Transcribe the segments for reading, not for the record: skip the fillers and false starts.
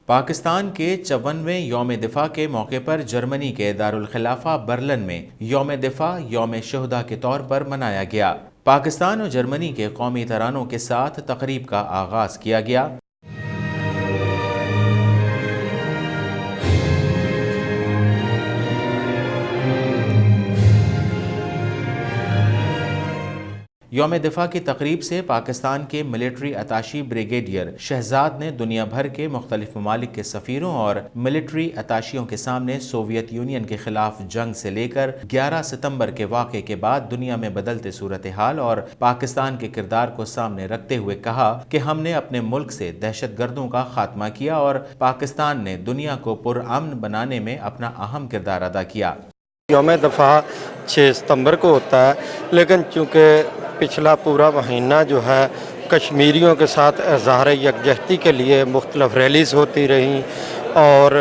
پاکستان کے 54ویں یوم دفاع کے موقع پر جرمنی کے دارالخلافہ برلن میں یوم دفاع یوم شہداء کے طور پر منایا گیا۔ پاکستان اور جرمنی کے قومی ترانوں کے ساتھ تقریب کا آغاز کیا گیا۔ یوم دفاع کی تقریب سے پاکستان کے ملٹری اتاشی بریگیڈیئر شہزاد نے دنیا بھر کے مختلف ممالک کے سفیروں اور ملٹری اتاشیوں کے سامنے سوویت یونین کے خلاف جنگ سے لے کر 11 ستمبر کے واقعے کے بعد دنیا میں بدلتے صورتحال اور پاکستان کے کردار کو سامنے رکھتے ہوئے کہا کہ ہم نے اپنے ملک سے دہشت گردوں کا خاتمہ کیا اور پاکستان نے دنیا کو پرامن بنانے میں اپنا اہم کردار ادا کیا۔ یوم دفاع 6 ستمبر کو ہوتا ہے، لیکن چونکہ پچھلا پورا مہینہ جو ہے کشمیریوں کے ساتھ اظہار یکجہتی کے لیے مختلف ریلیز ہوتی رہیں اور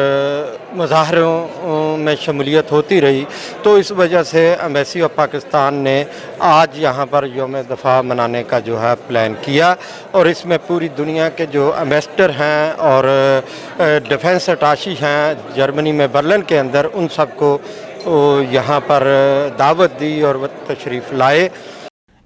مظاہروں میں شمولیت ہوتی رہی، تو اس وجہ سے ایمبیسی آف پاکستان نے آج یہاں پر یوم دفاع منانے کا جو ہے پلان کیا، اور اس میں پوری دنیا کے جو ایمبیسڈر ہیں اور ڈیفنس اٹاشی ہیں جرمنی میں برلن کے اندر، ان سب کو یہاں پر دعوت دی اور وہ تشریف لائے۔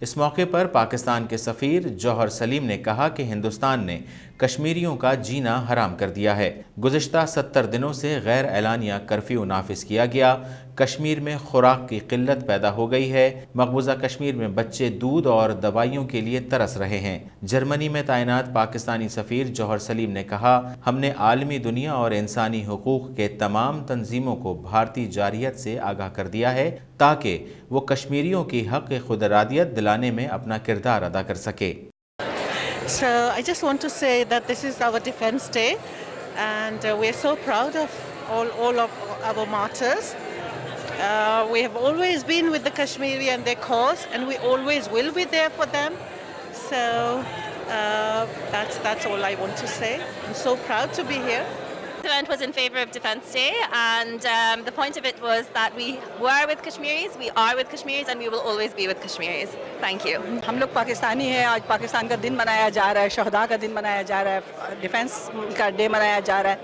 اس موقع پر پاکستان کے سفیر جوہر سلیم نے کہا کہ ہندوستان نے کشمیریوں کا جینا حرام کر دیا ہے۔ گزشتہ 70 دنوں سے غیر اعلانیہ کرفیو نافذ کیا گیا۔ کشمیر میں خوراک کی قلت پیدا ہو گئی ہے۔ مقبوضہ کشمیر میں بچے دودھ اور دوائیوں کے لیے ترس رہے ہیں۔ جرمنی میں تعینات پاکستانی سفیر جوہر سلیم نے کہا، ہم نے عالمی دنیا اور انسانی حقوق کے تمام تنظیموں کو بھارتی جارحیت سے آگاہ کر دیا ہے تاکہ وہ کشمیریوں کی حق خود ارادیت دلانے میں اپنا کردار ادا کر سکے۔ So I just want to say that this is our Defence Day, and we are so proud of all of our martyrs. We have always been with the Kashmiri and their cause, and we always will be there for them. So that's all I want to say. I'm so proud to be here. The event was in favour of Defence Day, and the point of it was that we were with Kashmiris, we are with Kashmiris, and we will always be with Kashmiris. Thank you. ہم لوگ پاکستانی ہیں، آج پاکستان کا دن منایا جا رہا ہے، شہداء کا دن منایا جا رہا ہے، ڈیفنس کا ڈے منایا جا رہا ہے،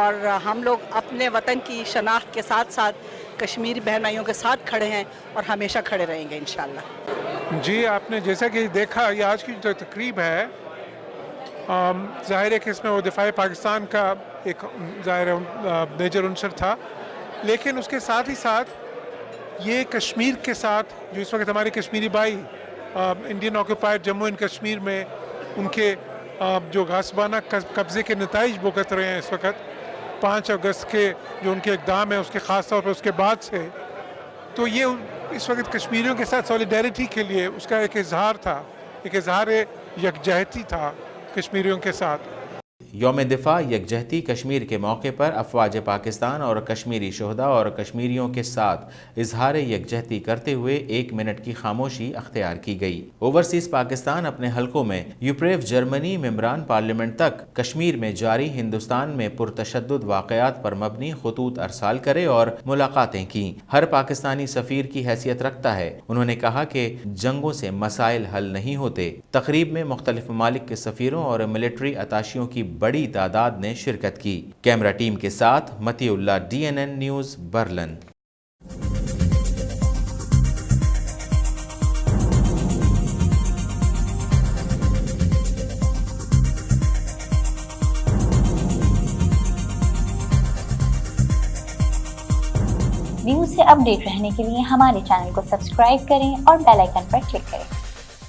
اور ہم لوگ اپنے وطن کی شناخت کے ساتھ ساتھ کشمیری بہن بھائیوں کے ساتھ کھڑے ہیں اور ہمیشہ کھڑے رہیں گے انشاءاللہ۔ جی، آپ نے جیسا کہ دیکھا، یہ آج کی جو تقریب ہے، ظاہر ہے کہ اس میں وہ دفاع پاکستان کا ایک ظاہر میجر عنصر تھا، لیکن اس کے ساتھ ہی ساتھ یہ کشمیر کے ساتھ جو اس وقت ہمارے کشمیری بھائی Indian occupied Jammu and Kashmir میں ان کے جو غاصبانہ قبضے کے نتائج بھگت رہے ہیں اس وقت 5 اگست کے جو ان کے اقدام ہے، اس کے خاص طور پر اس کے بعد سے، تو یہ اس وقت کشمیریوں کے ساتھ سولیڈیرٹی کے لیے اس کا ایک اظہار تھا، ایک اظہار یکجہتی تھا کشمیریوں کے ساتھ۔ یوم دفاع یکجہتی کشمیر کے موقع پر افواج پاکستان اور کشمیری شہداء اور کشمیریوں کے ساتھ اظہار یکجہتی کرتے ہوئے 1 منٹ کی خاموشی اختیار کی گئی۔ اوورسیز پاکستان اپنے حلقوں میں یوپریف جرمنی ممبران پارلیمنٹ تک کشمیر میں جاری ہندوستان میں پرتشدد واقعات پر مبنی خطوط ارسال کرے اور ملاقاتیں کیں۔ ہر پاکستانی سفیر کی حیثیت رکھتا ہے۔ انہوں نے کہا کہ جنگوں سے مسائل حل نہیں ہوتے۔ تقریب میں مختلف ممالک کے سفیروں اور ملٹری اتاشیوں کی بڑی تعداد نے شرکت کی۔ کیمرہ ٹیم کے ساتھ متی اللہ، DNN نیوز، برلن۔ نیوز سے اپ ڈیٹ رہنے کے لیے ہمارے چینل کو سبسکرائب کریں اور بیل آئیکن پر کلک کریں۔